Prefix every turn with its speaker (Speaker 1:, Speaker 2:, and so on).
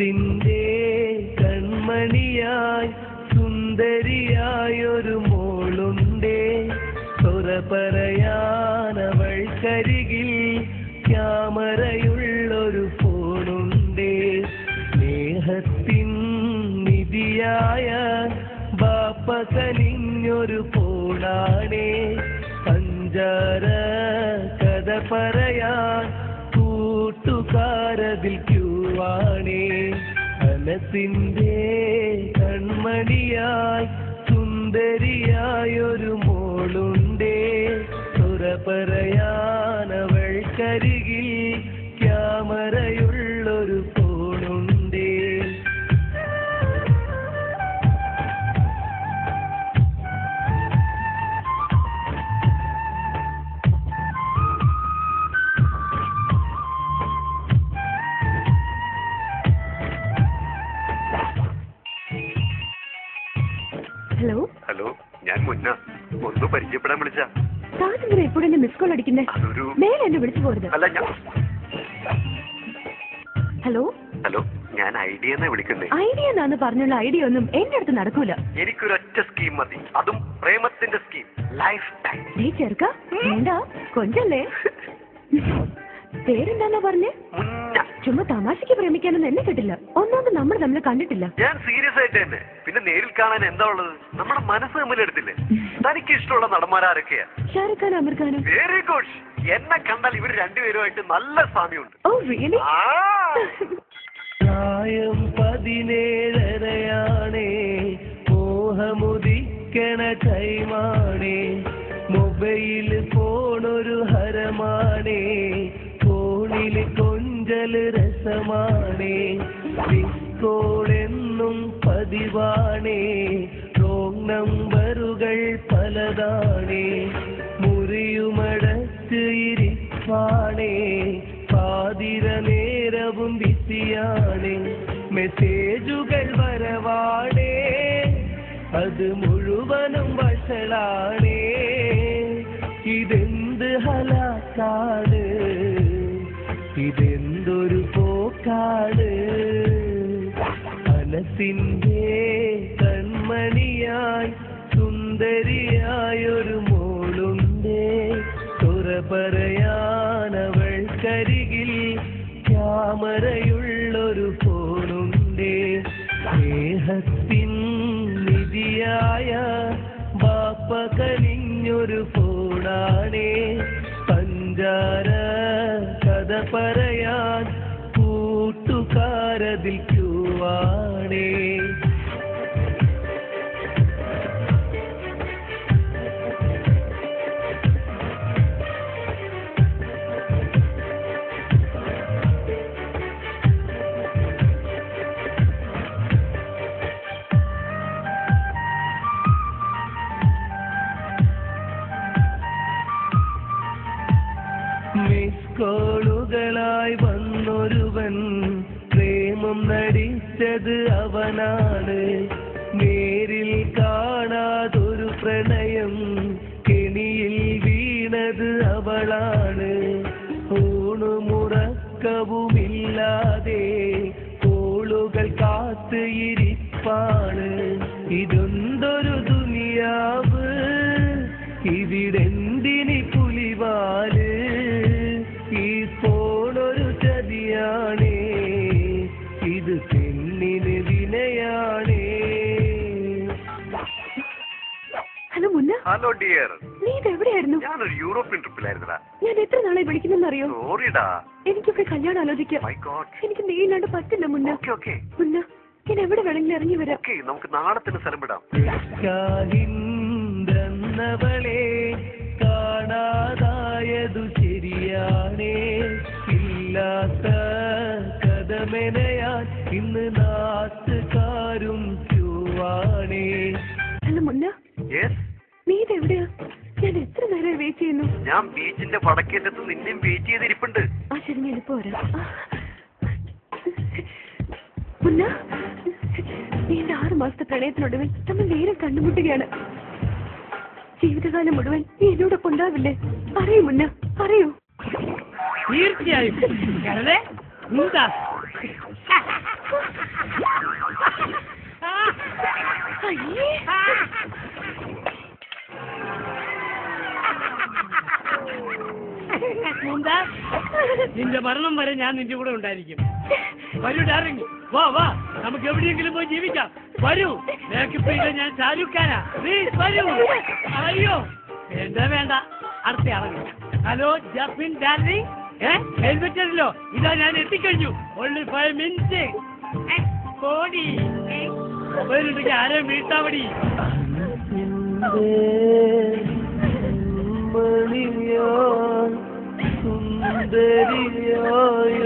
Speaker 1: മനസ്സിൻ്റെ കൺമണിയായി സുന്ദരിയായൊരു മോളുണ്ടേ. തുറ പറയാനവൾക്കരികിൽ ക്യാമറയുള്ളൊരു ഫോണുണ്ടേ. സ്നേഹത്തിൻ നിധിയായ ബാപ്പ കനിഞ്ഞൊരു ഫോണാണേ. പഞ്ചാര കഥ പറയാൻ കൂട്ടുകാരതിൽ ക്യൂവാണേ. മനസ്സിൻ്റെ കൺമണിയായി സുന്ദരിയായൊരു മോളുണ്ടേ. തുറ പറയാനവൾക്കരികിൽ ക്യാമറയുള്ളൊരു ഫോണുണ്ടേ.
Speaker 2: ഹലോ
Speaker 3: ഹലോ, ഞാൻ മുന്ന ഒന്ന് പരിചയപ്പെടാൻ വിളിച്ച.
Speaker 2: താനെന്തിനാ എപ്പോഴും എന്നെ മിസ് കോൾ അടിക്കുന്നേ? നേരെ എന്നെ വിളിച്ചു പോരുത്.
Speaker 3: അല്ല ഞാൻ.
Speaker 2: ഹലോ
Speaker 3: ഹലോ, ഞാൻ ഐഡിയ വിളിക്കുന്നേ.
Speaker 2: ഐഡിയ എന്നാന്ന് പറഞ്ഞുള്ള ഐഡിയ ഒന്നും എന്റെ അടുത്ത് നടക്കൂല.
Speaker 3: എനിക്കൊരൊറ്റ സ്കീം മതി, അതും പ്രേമത്തിന്റെ സ്കീം, ലൈഫ് ടൈം.
Speaker 2: നീ ചെറുക്ക വേണ്ട കൊഞ്ചല്ലേ. പേരെന്താന്നാ പറഞ്ഞേ? ചുമ്മാ തമാശക്ക് പ്രേമിക്കാനൊന്നും എന്നെ കിട്ടില്ല. ഒന്നാമത് നമ്മൾ തമ്മിൽ കണ്ടിട്ടില്ല.
Speaker 3: ഞാൻ സീരിയസ് ആയിട്ട് തന്നെ. പിന്നെ നേരിൽ കാണാൻ എന്താ ഉള്ളത്? നമ്മുടെ മനസ്സ് തമ്മിലെടുത്തില്ലേ? തനിക്ക് ഇഷ്ടമുള്ള നടന്മാരൊക്കെയാ?
Speaker 2: ഷാരൂഖ് ഖാൻ, ആമിർ ഖാനും.
Speaker 3: Very good. എന്നെ കണ്ടാൽ ഇവർ രണ്ടുപേരുമായിട്ട് നല്ല സാമ്യമുണ്ട്.
Speaker 2: Oh really?
Speaker 1: പ്രായം 17 മോഹമുദിക്കണ ടൈമാണേ. മൊബൈൽ ഫോണൊരു ഹരമാണേ. ഫോണില് കൊഞ്ചല് രസമാണേ. മിസ്കോളെന്നും പതിവാണേ. റോങ് നമ്പറുകൾ പലതാണേ. മുറിയുമടച്ച് ഇരിപ്പാണേ. പാതിര നേരവും ബിസിയാണേ. മെസ്സേജുകൾ വരവാണേ. അത് മുഴുവനും വഷളാണേ. ഇതെന്ത് ഹലാക്കാണ്, ഇതെന്തൊരു പോക്കാണ്. മനസ്സിൻ്റെ കൺമണിയായി സുന്ദരിയായൊരു മോളുണ്ടേ. തുറ പറയാനവൾക്കരികിൽ ക്യാമറയുള്ളൊരു ഫോണുണ്ടേ. സ്നേഹത്തിൻ നിധിയായ ബാപ്പ കനിഞ്ഞൊരു ഫോണാണേ. പഞ്ചാര കഥ പറയാൻ കൂട്ടുകാരതിൽ ക്യൂവാണേ. മിസ്കോളുകളായി വന്നൊരുവൻ പ്രേമം നടിച്ചത് അവനാണ്. നേരിൽ കാണാതൊരു പ്രണയം കെണിയിൽ വീണത് അവളാണ്. ഊണുമുറക്കവുമില്ലാതെ കോളുകൾ കാത്ത് ഇരിപ്പാണ്. ഇതൊന്തൊരു ദുനിയാവ്, ഇവിടെന്തിനി പുലിവാല്. ഈ ഫോണൊരു ചതിയാണേ. ഇത് പെണ്ണിന് വിനയാണേ.
Speaker 2: ഹലോ മുന്ന.
Speaker 3: Hello dear.
Speaker 2: നീ ഇത് എവിടെയായിരുന്നു?
Speaker 3: ഞാനൊരു യൂറോപ്യൻ ട്രിപ്പിലായിരുന്നടാ.
Speaker 2: ഞാൻ എത്ര നാളെ വിളിക്കുന്നെന്നറിയോ?
Speaker 3: സോറിടാ.
Speaker 2: എനിക്കൊക്കെ കല്യാണം ആലോചിക്കാം.
Speaker 3: My God.
Speaker 2: എനിക്ക് നീ ഇല്ലാണ്ട് പറ്റില്ല മുന്ന.
Speaker 3: ഓക്കേ
Speaker 2: മുന്ന, ഞാൻ എവിടെ വേണമെങ്കിലും ഇറങ്ങി വരാം.
Speaker 3: ഓക്കേ, നമുക്ക് നാളെ തന്നെ സ്ഥലം വിടാം.
Speaker 1: കാഹിന്ദ്രന്നവളെ കാണാതായതു ശരിയാണേ. ഇല്ലാത്ത കഥമെനയാൻ ഇന്ന് നാട്ടുകാരും ക്യൂവാണേ.
Speaker 2: ഹലോ മുന്ന. നീ ഇതെവിടെയാ? ഞാൻ എത്ര നേരം വെയിറ്റ് ചെയ്യുന്നു.
Speaker 3: ഞാൻ ബീച്ചിന്റെ വടക്കേറ്റത്ത് നിന്നെയും വെയിറ്റ് ചെയ്തിരിപ്പുണ്ട്.
Speaker 2: ആ ശരി, ഞാൻ ഇപ്പൊ വരാം. മുന്ന, നീണ്ട 6 മാസത്തെ പ്രണയത്തിനൊടുവിൽ നമ്മൾ നേരെ കണ്ടുമുട്ടുകയാണ്. ജീവിതകാലം മുഴുവൻ നീ എന്നോടൊപ്പം ഉണ്ടാവില്ലേ? പറയൂ മുന്ന, പറയൂ.
Speaker 4: തീർച്ചയായും.
Speaker 2: അയ്യേ.
Speaker 4: നിന്റെ മരണം വരെ ഞാൻ നിന്റെ കൂടെ ഉണ്ടായിരിക്കും. വരൂ ഡാർലിംഗ്, വാ വാ, നമുക്ക് എവിടെയെങ്കിലും പോയി ജീവിക്കാം. വരൂ, മേക്കപ്പ് ചെയ്ത ഞാൻ ചാലുക്കാനാ. പ്ലീസ് വരൂ. അയ്യോ വേണ്ട വേണ്ട, അടുത്ത ആളെ. ഹലോ ജാസ്മിൻ ഡാർലിംഗ്, ഹെൽമെറ്റ് അല്ലോ, ഇതാ ഞാൻ എത്തിക്കഴിഞ്ഞു. Only 5 minutes. കോടി മൊബൈലുണ്ടെങ്കിൽ ആരെയും വീട്ടാ മതി.
Speaker 1: സുന്ദരിയായി